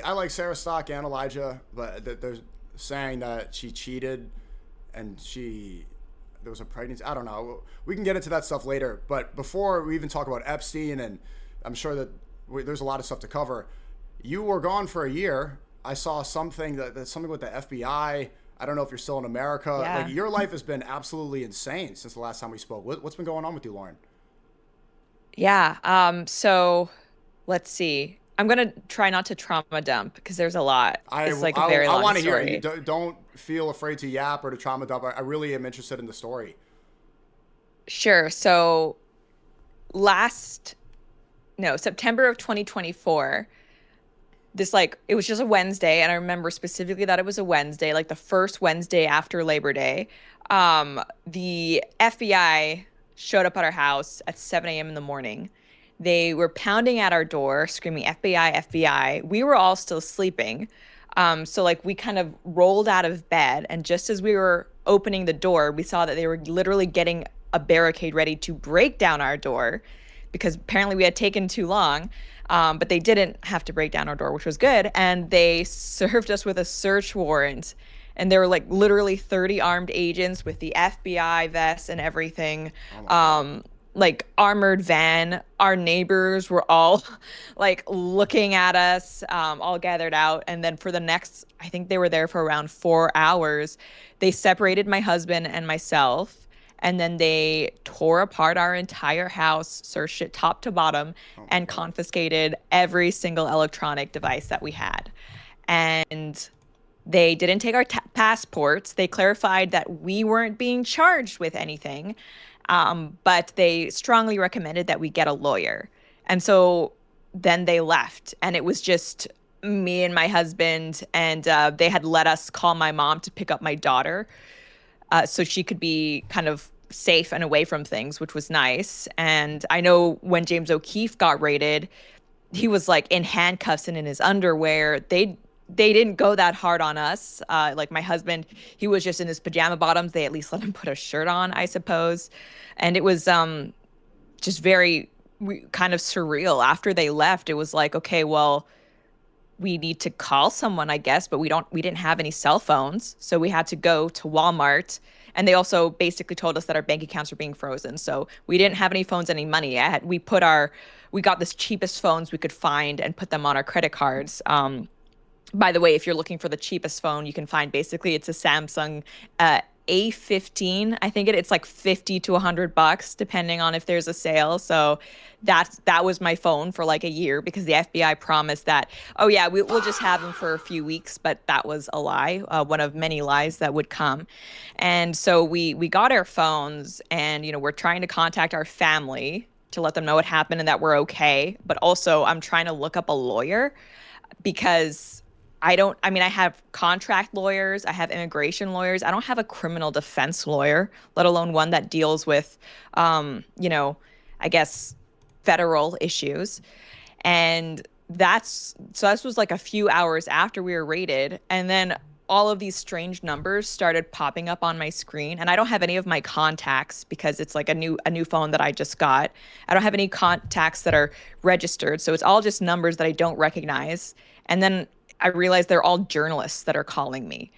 I like Sarah Stock and Elijah, but they're saying that she cheated and there was a pregnancy. I don't know. We can get into that stuff later. But before we even talk about Epstein, and I'm sure that there's a lot of stuff to cover. You were gone for a year. I saw something that's something with the FBI. I don't know if you're still in America. Yeah. Like, your life has been absolutely insane since the last time we spoke. What's been going on with you, Lauren? Yeah. So let's see. I'm gonna try not to trauma dump because there's a lot. It's like a very I long want to hear it. You story. don't feel afraid to yap or to trauma dump. I really am interested in the story. Sure. So last, no, September of 2024, this like it was just a Wednesday, and I remember specifically that it was a Wednesday, like the first Wednesday after Labor Day. The FBI showed up at our house at 7 a.m. in the morning. They were pounding at our door, screaming FBI, FBI. We were all still sleeping. So like we kind of rolled out of bed, and just as we were opening the door, we saw that they were literally getting a barricade ready to break down our door because apparently we had taken too long. But they didn't have to break down our door, which was good. And they served us with a search warrant. And there were like literally 30 armed agents with the FBI vests and everything. Like armored van. Our neighbors were all like looking at us, all gathered out. And then for the next, I think they were there for around 4 hours. They separated my husband and myself. And then they tore apart our entire house, searched it top to bottom, and confiscated every single electronic device that we had. And they didn't take our passports. They clarified that we weren't being charged with anything, but they strongly recommended that we get a lawyer. And so then they left, and it was just me and my husband, and they had let us call my mom to pick up my daughter so she could be kind of safe and away from things, which was nice. And I know when James O'Keefe got raided, he was like in handcuffs and in his underwear. They didn't go that hard on us. Like my husband, he was just in his pajama bottoms. They at least let him put a shirt on, I suppose. And it was just very kind of surreal. After they left, it was like, okay, well, we need to call someone, I guess, but we didn't have any cell phones. So we had to go to Walmart, and they also basically told us that our bank accounts were being frozen. So we didn't have any phones, any money. We got the cheapest phones we could find and put them on our credit cards. By the way, if you're looking for the cheapest phone, you can find basically it's a Samsung A15. I think it's like 50 to $100 depending on if there's a sale. So that was my phone for like a year because the FBI promised that, oh yeah, we'll just have them for a few weeks, but that was a lie, one of many lies that would come. And so we got our phones, and we're trying to contact our family to let them know what happened and that we're okay. But also I'm trying to look up a lawyer because I have contract lawyers, I have immigration lawyers. I don't have a criminal defense lawyer, let alone one that deals with, I guess, federal issues. And this was like a few hours after we were raided. And then all of these strange numbers started popping up on my screen. And I don't have any of my contacts because it's like a new phone that I just got. I don't have any contacts that are registered. So it's all just numbers that I don't recognize. And then I realized they're all journalists that are calling me.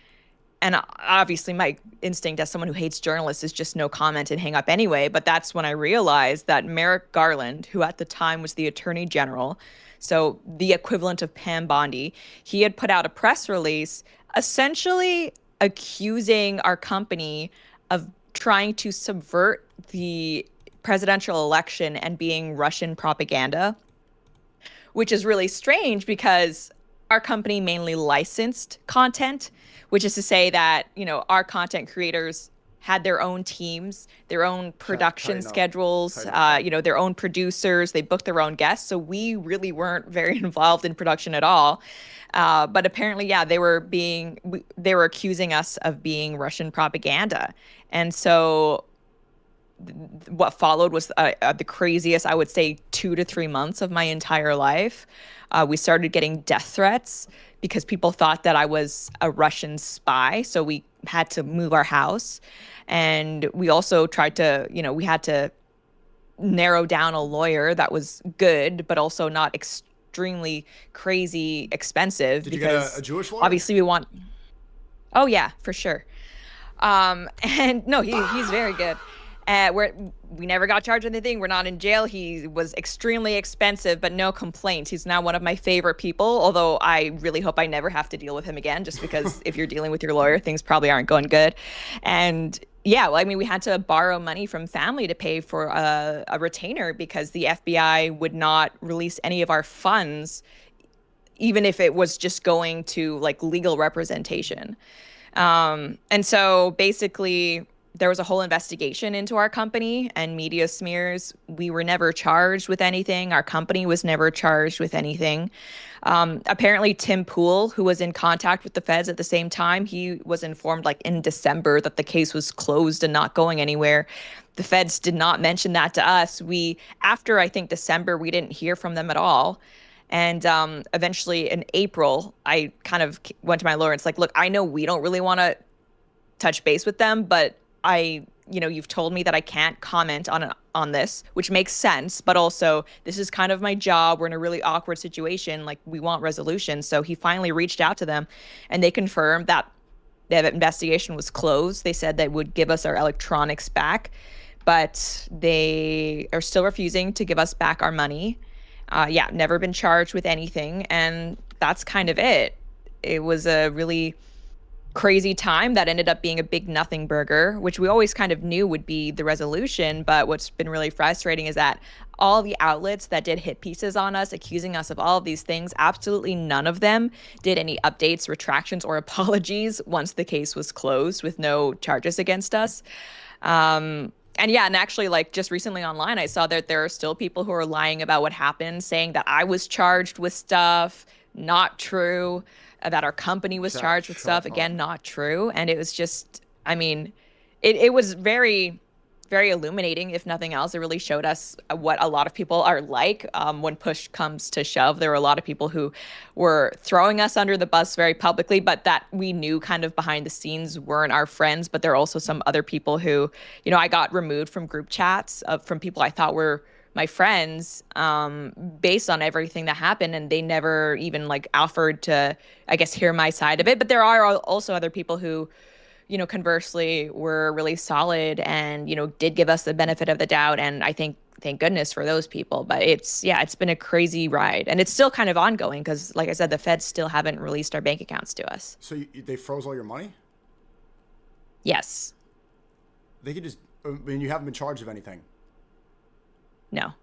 And obviously my instinct as someone who hates journalists is just no comment and hang up anyway. But that's when I realized that Merrick Garland, who at the time was the Attorney General, so the equivalent of Pam Bondi, he had put out a press release essentially accusing our company of trying to subvert the presidential election and being Russian propaganda, which is really strange because our company mainly licensed content, which is to say that, our content creators had their own teams, their own production schedules, their own producers, they booked their own guests. So we really weren't very involved in production at all. But apparently, yeah, they were accusing us of being Russian propaganda. And so what followed was the craziest, I would say, 2 to 3 months of my entire life. We started getting death threats because people thought that I was a Russian spy. So we had to move our house. And we also tried to, we had to narrow down a lawyer that was good, but also not extremely crazy expensive. Did you because get a Jewish lawyer? obviously we want. Oh yeah, for sure. And no, he's very good. We never got charged with anything. We're not in jail. He was extremely expensive, but no complaints. He's now one of my favorite people, although I really hope I never have to deal with him again, just because if you're dealing with your lawyer, things probably aren't going good. And yeah, well, I mean, we had to borrow money from family to pay for a retainer because the FBI would not release any of our funds, even if it was just going to like legal representation. And so basically, there was a whole investigation into our company and media smears. We were never charged with anything. Our company was never charged with anything. Apparently, Tim Pool, who was in contact with the feds at the same time, he was informed like in December that the case was closed and not going anywhere. The feds did not mention that to us. After I think December, we didn't hear from them at all. And eventually in April, I kind of went to my lawyer and it's like, look, I know we don't really want to touch base with them, but you've told me that I can't comment on this, which makes sense. But also, this is kind of my job. We're in a really awkward situation. Like, we want resolution. So he finally reached out to them, and they confirmed that the investigation was closed. They said they would give us our electronics back, but they are still refusing to give us back our money. Never been charged with anything, and that's kind of it. It was a really crazy time that ended up being a big nothing burger, which we always kind of knew would be the resolution. But what's been really frustrating is that all the outlets that did hit pieces on us, accusing us of all of these things, absolutely none of them did any updates, retractions, or apologies once the case was closed with no charges against us. And actually, like, just recently online, I saw that there are still people who are lying about what happened, saying that I was charged with stuff. Not true. That our company was charged with stuff. Again, not true. And it was just, I mean, it was very, very illuminating, if nothing else. It really showed us what a lot of people are like when push comes to shove. There were a lot of people who were throwing us under the bus very publicly, but that we knew kind of behind the scenes weren't our friends. But there are also some other people who, I got removed from group chats from people I thought were my friends based on everything that happened, and they never even like offered to, I guess, hear my side of it. But there are also other people who, conversely were really solid and, did give us the benefit of the doubt. And I think, thank goodness for those people. But it's been a crazy ride, and it's still kind of ongoing because, like I said, the feds still haven't released our bank accounts to us. So they froze all your money? Yes. They could just, I mean, you haven't been charged of anything? No.